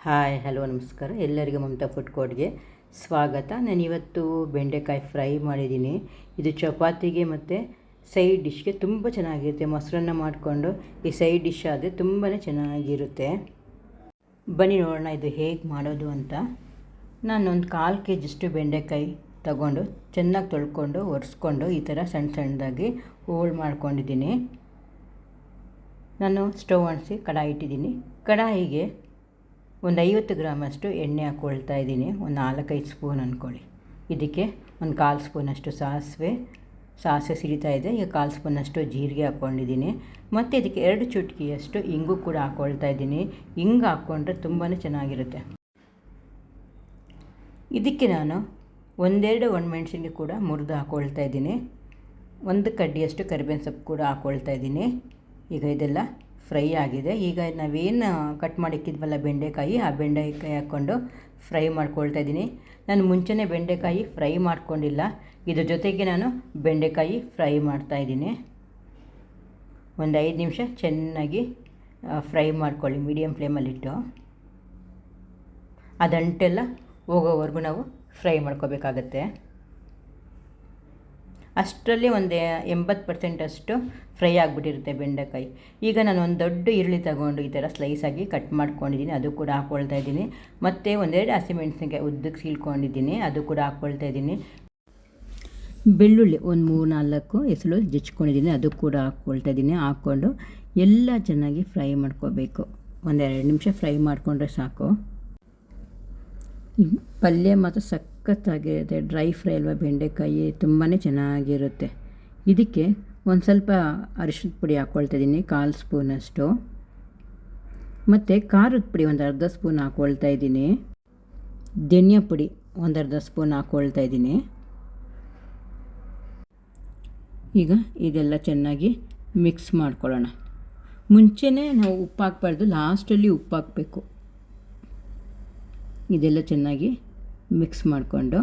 Hi hello ನಮಸ್ಕಾರ ಎಲ್ಲರಿಗೂ Mamata food ಕೋರ್ಟ್ಗೆ ಸ್ವಾಗತ. ನಾನಿವತ್ತು ಬೆಂಡೆಕಾಯಿ ಫ್ರೈ ಮಾಡಿದ್ದೀನಿ. ಇದು ಚಪಾತಿಗೆ ಮತ್ತು ಸೈಡ್ ಡಿಶ್ಗೆ ತುಂಬ ಚೆನ್ನಾಗಿರುತ್ತೆ. ಮೊಸರನ್ನ ಮಾಡಿಕೊಂಡು ಈ ಸೈಡ್ ಡಿಶ್ ಆದರೆ ತುಂಬಾ ಚೆನ್ನಾಗಿರುತ್ತೆ. ಬನ್ನಿ ನೋಡೋಣ ಇದು ಹೇಗೆ ಮಾಡೋದು ಅಂತ. ನಾನೊಂದು 1/4 kg ಬೆಂಡೆಕಾಯಿ ತಗೊಂಡು ಚೆನ್ನಾಗಿ ತೊಳ್ಕೊಂಡು ಒರೆಸ್ಕೊಂಡು ಈ ಥರ ಸಣ್ಣ ಸಣ್ಣದಾಗಿ ಹೋಳು ಮಾಡ್ಕೊಂಡಿದ್ದೀನಿ. ನಾನು ಸ್ಟವ್ ಅಂಟಿಸಿ ಕಡಾಯಿ ಇಟ್ಟಿದ್ದೀನಿ. ಕಡಾಯಿಗೆ ಒಂದು 50 ಗ್ರಾಮಷ್ಟು ಎಣ್ಣೆ ಹಾಕ್ಕೊಳ್ತಾ ಇದ್ದೀನಿ. ಒಂದು 4-5 ಸ್ಪೂನ್ ಅಂದ್ಕೊಳ್ಳಿ. ಇದಕ್ಕೆ ಒಂದು 1/4 ಸ್ಪೂನಷ್ಟು ಸಾಸಿವೆ ಸಿಡಿತಾ ಇದೆ. ಈಗ 1/4 ಸ್ಪೂನಷ್ಟು ಜೀರಿಗೆ ಹಾಕ್ಕೊಂಡಿದ್ದೀನಿ. ಮತ್ತು ಇದಕ್ಕೆ 2 ಚುಟುಕಿಯಷ್ಟು ಇಂಗು ಕೂಡ ಹಾಕ್ಕೊಳ್ತಾ ಇದ್ದೀನಿ. ಹಿಂಗೆ ಹಾಕ್ಕೊಂಡ್ರೆ ತುಂಬಾ ಚೆನ್ನಾಗಿರುತ್ತೆ. ಇದಕ್ಕೆ ನಾನು ಒಂದೆರಡು ಒಣಮೆಣಸಿನ್ಕಾಯಿ ಕೂಡ ಮುರಿದು ಹಾಕ್ಕೊಳ್ತಾ ಇದ್ದೀನಿ. 1 ಕಡ್ಡಿಯಷ್ಟು ಕರಿಬೇವಿನ ಸೊಪ್ಪು ಕೂಡ ಹಾಕ್ಕೊಳ್ತಾ ಇದ್ದೀನಿ. ಈಗ ಇದೆಲ್ಲ ಫ್ರೈ ಆಗಿದೆ. ಈಗ ನಾವೇನು ಕಟ್ ಮಾಡಿಕ್ಕಿದ್ವಲ್ಲ ಬೆಂಡೆಕಾಯಿ, ಆ ಬೆಂಡೆಕಾಯಿ ಹಾಕ್ಕೊಂಡು ಫ್ರೈ ಮಾಡ್ಕೊಳ್ತಾ ಇದ್ದೀನಿ. ನಾನು ಮುಂಚೆನೇ ಬೆಂಡೆಕಾಯಿ ಫ್ರೈ ಮಾಡ್ಕೊಂಡಿಲ್ಲ. ಇದ್ರ ಜೊತೆಗೆ ನಾನು ಬೆಂಡೆಕಾಯಿ ಫ್ರೈ ಮಾಡ್ತಾಯಿದ್ದೀನಿ. ಒಂದು 5 ನಿಮಿಷ ಚೆನ್ನಾಗಿ ಫ್ರೈ ಮಾಡ್ಕೊಳ್ಳಿ ಮೀಡಿಯಮ್ ಫ್ಲೇಮಲ್ಲಿಟ್ಟು. ಅದಂಟೆಲ್ಲ ಹೋಗೋವರೆಗೂ ನಾವು ಫ್ರೈ ಮಾಡ್ಕೋಬೇಕಾಗತ್ತೆ. ಅಷ್ಟರಲ್ಲಿ ಒಂದು 80% ಅಷ್ಟು ಫ್ರೈ ಆಗಿಬಿಟ್ಟಿರುತ್ತೆ ಬೆಂಡೆಕಾಯಿ. ಈಗ ನಾನು ಒಂದು ದೊಡ್ಡ ಈರುಳ್ಳಿ ತಗೊಂಡು ಈ ಥರ ಸ್ಲೈಸಾಗಿ ಕಟ್ ಮಾಡ್ಕೊಂಡಿದ್ದೀನಿ, ಅದು ಕೂಡ ಹಾಕ್ಕೊಳ್ತಾ ಇದ್ದೀನಿ. ಮತ್ತು ಒಂದೆರಡು ಹಸಿಮೆಣಸಿನಕಾಯಿ ಉದ್ದಕ್ಕೆ ಸೀಳ್ಕೊಂಡಿದ್ದೀನಿ, ಅದು ಕೂಡ ಹಾಕ್ಕೊಳ್ತಾ ಇದ್ದೀನಿ. ಬೆಳ್ಳುಳ್ಳಿ ಒಂದು 3-4 ಎಸಳು ಜಜ್ಕೊಂಡಿದ್ದೀನಿ, ಅದು ಕೂಡ ಹಾಕ್ಕೊಳ್ತಾ ಇದ್ದೀನಿ. ಹಾಕ್ಕೊಂಡು ಎಲ್ಲ ಚೆನ್ನಾಗಿ ಫ್ರೈ ಮಾಡ್ಕೋಬೇಕು. 1-2 ನಿಮಿಷ ಫ್ರೈ ಮಾಡಿಕೊಂಡ್ರೆ ಸಾಕು. ಪಲ್ಯ ಮಾತ್ರ ಸಖತ್ತಾಗಿರುತ್ತೆ. ಡ್ರೈ ಫ್ರೈ ಅಲ್ವಾ ಬೆಂಡೆಕಾಯಿ, ತುಂಬಾ ಚೆನ್ನಾಗಿರುತ್ತೆ. ಇದಕ್ಕೆ ಒಂದು ಸ್ವಲ್ಪ ಅರಿಶಿಣದ ಪುಡಿ ಹಾಕ್ಕೊಳ್ತಾ ಇದ್ದೀನಿ, 1/4 ಸ್ಪೂನಷ್ಟು. ಮತ್ತು ಖಾರದ ಪುಡಿ ಒಂದು ಅರ್ಧ ಸ್ಪೂನ್ ಹಾಕ್ಕೊಳ್ತಾ ಇದ್ದೀನಿ. ಧನಿಯಾ ಪುಡಿ ಒಂದು ಅರ್ಧ ಸ್ಪೂನ್ ಹಾಕ್ಕೊಳ್ತಾ ಇದ್ದೀನಿ. ಈಗ ಇದೆಲ್ಲ ಚೆನ್ನಾಗಿ ಮಿಕ್ಸ್ ಮಾಡ್ಕೊಳ್ಳೋಣ. ಮುಂಚೆನೇ ನಾವು ಉಪ್ಪು ಹಾಕಬಾರ್ದು, ಲಾಸ್ಟಲ್ಲಿ ಉಪ್ಪು ಹಾಕಬೇಕು. ಇದೆಲ್ಲ ಚೆನ್ನಾಗಿ ಮಿಕ್ಸ್ ಮಾಡಿಕೊಂಡು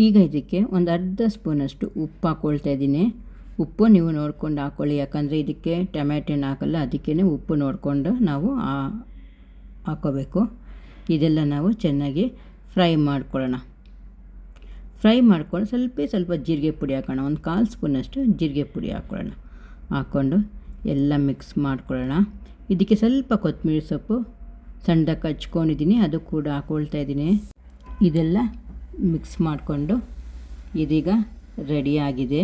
ಈಗ ಇದಕ್ಕೆ ಒಂದು ಅರ್ಧ ಸ್ಪೂನಷ್ಟು ಉಪ್ಪು ಹಾಕ್ಕೊಳ್ತಾ ಇದ್ದೀನಿ. ಉಪ್ಪು ನೀವು ನೋಡ್ಕೊಂಡು ಹಾಕ್ಕೊಳ್ಳಿ, ಯಾಕಂದರೆ ಇದಕ್ಕೆ ಟೊಮ್ಯಾಟೊ ಹಣ್ಣು ಹಾಕಲ್ಲ, ಅದಕ್ಕೇ ಉಪ್ಪು ನೋಡಿಕೊಂಡು ನಾವು ಹಾಕ್ಕೋಬೇಕು. ಇದೆಲ್ಲ ನಾವು ಚೆನ್ನಾಗಿ ಫ್ರೈ ಮಾಡ್ಕೊಳ್ಳೋಣ. ಫ್ರೈ ಮಾಡ್ಕೊಂಡು ಸ್ವಲ್ಪ ಜೀರಿಗೆ ಪುಡಿ ಹಾಕೋಣ. ಒಂದು 1/4 ಸ್ಪೂನಷ್ಟು ಜೀರಿಗೆ ಪುಡಿ ಹಾಕ್ಕೊಳ್ಳೋಣ. ಹಾಕ್ಕೊಂಡು ಎಲ್ಲ ಮಿಕ್ಸ್ ಮಾಡ್ಕೊಳ್ಳೋಣ. ಇದಕ್ಕೆ ಸ್ವಲ್ಪ ಕೊತ್ತಂಬರಿ ಸೊಪ್ಪು ಸಣ್ಣದಾಗಿ ಹಚ್ಕೊಂಡಿದ್ದೀನಿ, ಅದು ಕೂಡ ಹಾಕ್ಕೊಳ್ತಾ ಇದ್ದೀನಿ. ಇದೆಲ್ಲ ಮಿಕ್ಸ್ ಮಾಡಿಕೊಂಡು ಇದೀಗ ರೆಡಿಯಾಗಿದೆ.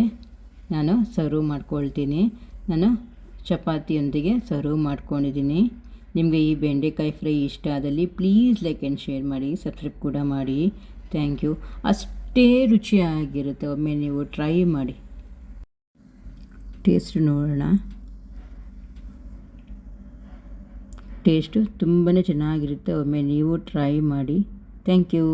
ನಾನು ಸರ್ವ್ ಮಾಡ್ಕೊಳ್ತೀನಿ. ನಾನು ಚಪಾತಿಯೊಂದಿಗೆ ಸರ್ವ್ ಮಾಡ್ಕೊಂಡಿದ್ದೀನಿ. ನಿಮಗೆ ಈ ಬೆಂಡೆಕಾಯಿ ಫ್ರೈ ಇಷ್ಟ ಆದಲ್ಲಿ ಪ್ಲೀಸ್ ಲೈಕ್ ಆ್ಯಂಡ್ ಶೇರ್ ಮಾಡಿ, ಸಬ್ಸ್ಕ್ರೈಬ್ ಕೂಡ ಮಾಡಿ. Thank you. ಅಷ್ಟೇ ರುಚಿಯಾಗಿರುತ್ತೆ. ಒಮ್ಮೆ ನೀವು ಟ್ರೈ ಮಾಡಿ, ಟೇಸ್ಟ್ ನೋಡೋಣ. ಟೇಸ್ಟು ತುಂಬಾ ಚೆನ್ನಾಗಿರುತ್ತೆ. ಒಮ್ಮೆ ನೀವು ಟ್ರೈ ಮಾಡಿ. Thank you.